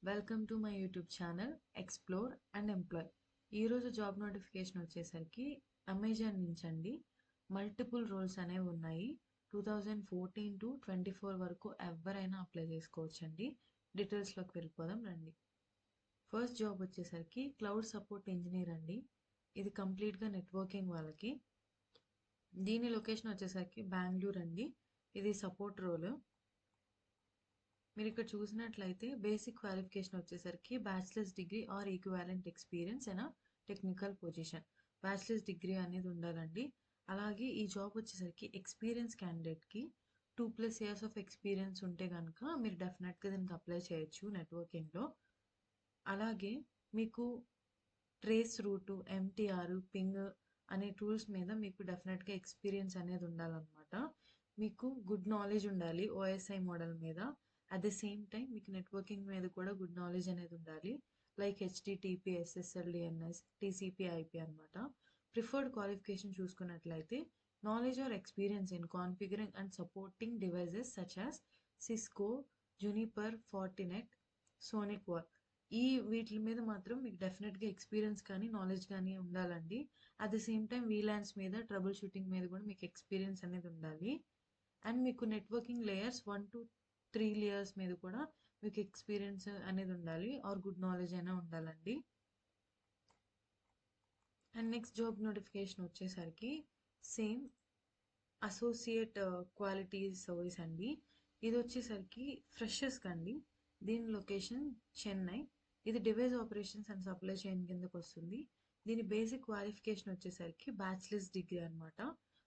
Welcome to my YouTube channel explore and employ. ఈరోజు job notification వచ్చేసరికి Amazon నుంచి అండి. మల్టిపుల్ రోల్స్ అనేవి ఉన్నాయి. 2014 టు 24 వరకు ఎవరైనా అప్లై చేసుకోవచ్చండి. డీటెయిల్స్లోకి వెళ్ళిపోదాం రండి. ఫస్ట్ జాబ్ వచ్చేసరికి క్లౌడ్ సపోర్ట్ ఇంజనీర్ అండి. ఇది కంప్లీట్గా నెట్వర్కింగ్ వాళ్ళకి. దీని లొకేషన్ వచ్చేసరికి బెంగళూరు అండి. ఇది సపోర్ట్ రోల్. మీరు ఇక్కడ చూసినట్లయితే బేసిక్ క్వాలిఫికేషన్ వచ్చేసరికి bachelors degree or equivalent experience అయినా టెక్నికల్ పొజిషన్. బ్యాచిలర్స్ డిగ్రీ అనేది ఉండాలండి. అలాగే ఈ జాబ్ వచ్చేసరికి ఎక్స్పీరియన్స్ క్యాండిడేట్కి 2+ ఇయర్స్ ఆఫ్ ఎక్స్పీరియన్స్ ఉంటే కనుక మీరు డెఫినెట్గా దీనికి అప్లై చేయొచ్చు నెట్వర్కింగ్లో. అలాగే మీకు ట్రేస్ రూటు, ఎంటీఆర్, పింగ్ అనే టూల్స్ మీద మీకు డెఫినెట్గా ఎక్స్పీరియన్స్ అనేది ఉండాలన్నమాట. మీకు గుడ్ నాలెడ్జ్ ఉండాలి ఓఎస్ఐ మోడల్ మీద. అట్ ద సేమ్ టైం మీకు నెట్వర్కింగ్ మీద కూడా గుడ్ నాలెడ్జ్ అనేది ఉండాలి. Like HTTP, SSL, DNS, TCP, IP అనమాట. ప్రిఫర్డ్ క్వాలిఫికేషన్ చూసుకున్నట్లయితే knowledge or experience in configuring and supporting devices such as Cisco, Juniper, Fortinet, SonicWall. వీటి మీద మాత్రం మీకు డెఫినెట్గా ఎక్స్పీరియన్స్ కానీ నాలెడ్జ్ కానీ ఉండాలండి. అట్ ద సేమ్ టైం వీలాన్స్ మీద, ట్రబుల్ షూటింగ్ మీద కూడా మీకు ఎక్స్పీరియన్స్ అనేది ఉండాలి. అండ్ మీకు నెట్వర్కింగ్ లేయర్స్ 1 to 3 లేయర్స్ మీద కూడా మీకు ఎక్స్పీరియన్స్ అనేది ఉండాలి ఆర్ గుడ్ నాలెడ్జ్ అయినా ఉండాలండి. అండ్ నెక్స్ట్ జాబ్ నోటిఫికేషన్ వచ్చేసరికి సేమ్ అసోసియేట్ క్వాలిటీ సర్వీస్ అండి. ఇది వచ్చేసరికి ఫ్రెషర్స్కి అండి. దీని లొకేషన్ చెన్నై. ఇది device operations and supply chain కిందకు వస్తుంది. దీని బేసిక్ క్వాలిఫికేషన్ వచ్చేసరికి బ్యాచిలర్స్ డిగ్రీ అనమాట.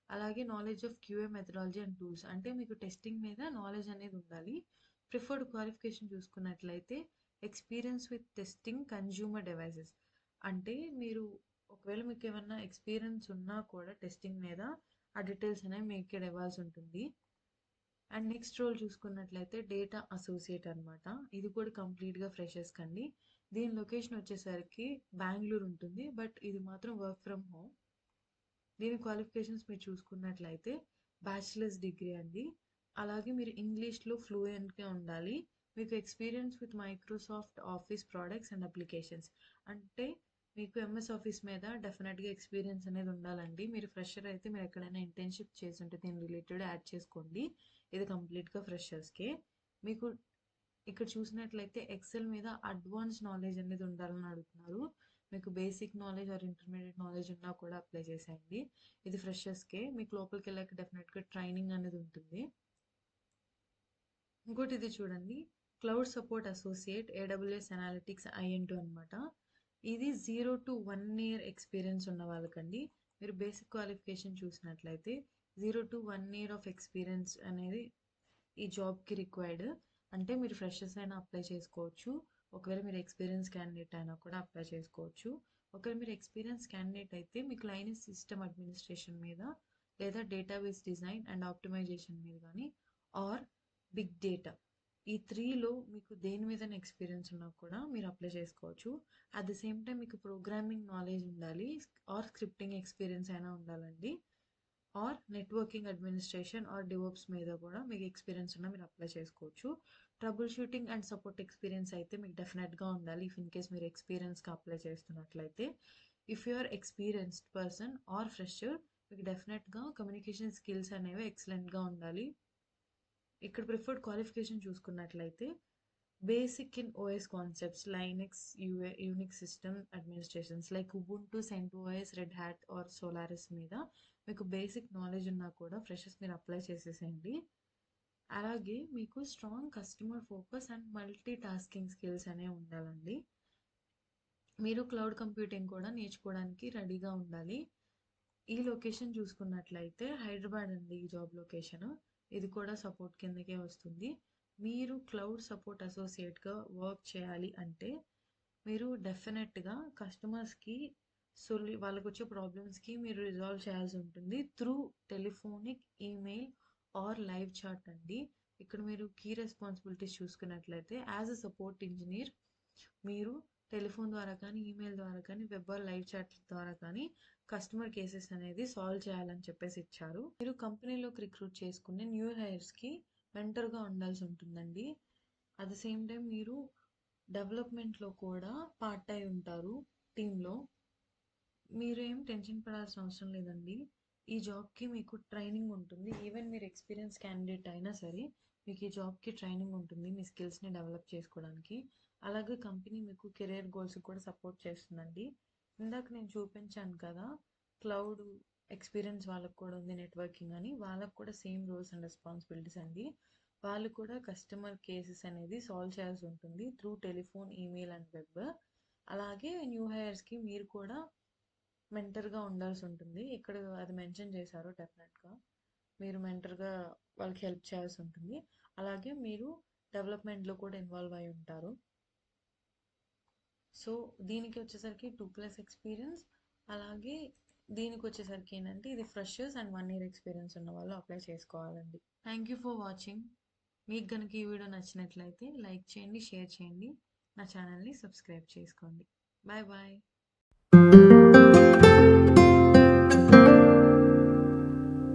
అలాగే knowledge of QA methodology and tools, అంటే మీకు టెస్టింగ్ మీద నాలెడ్జ్ అనేది ఉండాలి. ప్రిఫర్డ్ క్వాలిఫికేషన్ చూసుకున్నట్లయితే experience with testing consumer devices, అంటే మీరు ఒకవేళ మీకు ఏమన్నా ఎక్స్పీరియన్స్ ఉన్నా కూడా టెస్టింగ్ మీద ఆ డీటెయిల్స్ అనేవి మీకు ఇక్కడ ఇవ్వాల్సి ఉంటుంది. అండ్ నెక్స్ట్ రోల్ చూసుకున్నట్లయితే డేటా అసోసియేట్ అనమాట. ఇది కూడా కంప్లీట్గా ఫ్రెషర్స్ కండి. దీని లొకేషన్ వచ్చేసరికి బెంగళూరు ఉంటుంది, బట్ ఇది మాత్రం వర్క్ ఫ్రమ్ హోమ్. దీని క్వాలిఫికేషన్స్ మీరు చూసుకున్నట్లయితే బ్యాచిలర్స్ డిగ్రీ అండి. అలాగే మీరు ఇంగ్లీష్లో ఫ్లూయెంట్గా ఉండాలి. మీకు experience with Microsoft office products and applications, అంటే మీకు ఎంఎస్ ఆఫీస్ మీద డెఫినెట్గా ఎక్స్పీరియన్స్ అనేది ఉండాలండి. మీరు ఫ్రెషర్ అయితే మీరు ఎక్కడైనా ఇంటర్న్షిప్ చేసి ఉంటే దీని రిలేటెడ్ యాడ్ చేసుకోండి. ఇది కంప్లీట్గా ఫ్రెషర్స్కే. మీకు ఇక్కడ చూసినట్లయితే ఎక్సెల్ మీద అడ్వాన్స్ నాలెడ్జ్ అనేది ఉండాలని అడుగుతున్నారు. మీకు basic knowledge are intermediate knowledge ఉన్నా కూడా అప్లై చేసేయండి. ఇది ఫ్రెషర్స్కే. మీకు లోపలికి వెళ్ళాక డెఫినెట్గా ట్రైనింగ్ అనేది ఉంటుంది. ఇంకోటి ఇది చూడండి, cloud support associate AWS analytics IN2 అనమాట. ఇది 0 to 1 year ఎక్స్పీరియన్స్ ఉన్న వాళ్ళకండి. మీరు బేసిక్ క్వాలిఫికేషన్ చూసినట్లయితే 0 to 1 year ఆఫ్ ఎక్స్పీరియన్స్ అనేది ఈ జాబ్కి రిక్వైర్డ్. అంటే మీరు ఫ్రెషర్స్ అయినా అప్లై చేసుకోవచ్చు. ఒకవేళ మీరు ఎక్స్పీరియన్స్ క్యాండిడేట్ అయినా కూడా అప్లై చేసుకోవచ్చు. ఒకవేళ మీరు ఎక్స్పీరియన్స్ క్యాండిడేట్ అయితే మీకు లైనస్ సిస్టమ్ అడ్మినిస్ట్రేషన్ మీద, లేదా డేటాబేస్ డిజైన్ అండ్ ఆప్టిమైజేషన్ మీద కానీ, ఆర్ బిగ్ డేటా, ఈ 3లో మీకు దేని మీద ఎక్స్పీరియన్స్ ఉన్నా కూడా మీరు అప్లై చేసుకోవచ్చు. అట్ ద సేమ్ టైం మీకు ప్రోగ్రామింగ్ నాలెడ్జ్ ఉండాలి ఆర్ స్క్రిప్టింగ్ ఎక్స్పీరియన్స్ అయినా ఉండాలండి. Or networking administration or DevOps మీద కూడా మీకు ఎక్స్పీరియన్స్ ఉన్నా మీరు అప్లై చేసుకోవచ్చు. Troubleshooting and support experience అయితే మీకు డెఫినెట్గా ఉండాలి ఇఫ్ ఇన్ కేస్ మీరు ఎక్స్పీరియన్స్కి అప్లై చేస్తున్నట్లయితే. If you are experienced person or fresher, మీకు డెఫినెట్గా కమ్యూనికేషన్ స్కిల్స్ అనేవి ఎక్సలెంట్గా ఉండాలి. ఇక్కడ ప్రిఫర్డ్ క్వాలిఫికేషన్ చూసుకున్నట్లయితే basic in OS concepts, Linux, Unix system administrations like Ubuntu, CentOS, Red Hat or Solaris మీద మీకు బేసిక్ నాలెడ్జ్ ఉన్నా కూడా ఫ్రెషర్స్ మీరు అప్లై చేసేసేయండి. అలాగే మీకు strong customer focus and multi tasking skills అనేవి ఉండాలండి. మీరు క్లౌడ్ కంప్యూటింగ్ కూడా నేర్చుకోవడానికి రెడీగా ఉండాలి. ఈ లొకేషన్ చూసుకున్నట్లయితే హైదరాబాద్ అండి ఈ జాబ్ లొకేషన్. ఇది కూడా సపోర్ట్ కిందకే వస్తుంది. మీరు క్లౌడ్ సపోర్ట్ అసోసియేట్గా వర్క్ చేయాలి అంటే మీరు డెఫినెట్గా కస్టమర్స్కి వాళ్ళకు వచ్చే ప్రాబ్లమ్స్కి మీరు రిజాల్వ్ చేయాల్సి ఉంటుంది through telephonic, email or live chat అండి. ఇక్కడ మీరు కీ రెస్పాన్సిబిలిటీస్ చూసుకున్నట్లయితే యాజ్ అ సపోర్ట్ ఇంజనీర్ మీరు టెలిఫోన్ ద్వారా కానీ, ఈమెయిల్ ద్వారా కానీ, వెబ్ ఆర్ లైవ్ చాట్ ద్వారా కానీ కస్టమర్ కేసెస్ అనేది సాల్వ్ చేయాలని చెప్పేసి ఇచ్చారు. మీరు కంపెనీలోకి రిక్రూట్ చేసుకునే న్యూ హైర్స్కి మెంటర్గా ఉండాల్సి ఉంటుందండి. అట్ ద సేమ్ టైం మీరు డెవలప్మెంట్లో కూడా పార్ట్ అయి ఉంటారు టీంలో. మీరేం టెన్షన్ పడాల్సిన అవసరం లేదండి. ఈ జాబ్కి మీకు ట్రైనింగ్ ఉంటుంది. ఈవెన్ మీరు ఎక్స్పీరియన్స్ క్యాండిడేట్ అయినా సరే మీకు ఈ జాబ్కి ట్రైనింగ్ ఉంటుంది మీ స్కిల్స్ని డెవలప్ చేసుకోవడానికి. అలాగే కంపెనీ మీకు కెరీర్ గోల్స్ కూడా సపోర్ట్ చేస్తుందండి. ఇందాక నేను చూపించాను కదా, క్లౌడ్ ఎక్స్పీరియన్స్ వాళ్ళకు కూడా ఉంది, నెట్వర్కింగ్ అని. వాళ్ళకు కూడా సేమ్ రోల్స్ అండ్ రెస్పాన్సిబిలిటీస్ అండి. వాళ్ళు కూడా కస్టమర్ కేసెస్ అనేది సాల్వ్ చేయాల్సి ఉంటుంది through telephone, email and web. అలాగే న్యూ హైయర్స్కి మీరు కూడా మెంటర్గా ఉండాల్సి ఉంటుంది. ఇక్కడ అది మెన్షన్ చేశారు. డెఫినెట్గా మీరు మెంటర్గా వాళ్ళకి హెల్ప్ చేయాల్సి ఉంటుంది. అలాగే మీరు డెవలప్మెంట్లో కూడా ఇన్వాల్వ్ అయి ఉంటారు. సో దీనికి వచ్చేసరికి 2+ ఎక్స్పీరియన్స్. అలాగే దీనికి వచ్చేసరికి ఏంటంటే ఇది ఫ్రెషర్స్ అండ్ 1 year ఎక్స్పీరియన్స్ ఉన్న వాళ్ళు అప్లై చేసుకోవాలండి. Thank you for watching. మీకు కనుక ఈ వీడియో నచ్చినట్లయితే లైక్ చేయండి, షేర్ చేయండి, నా ఛానల్ని సబ్స్క్రైబ్ చేసుకోండి. Bye bye.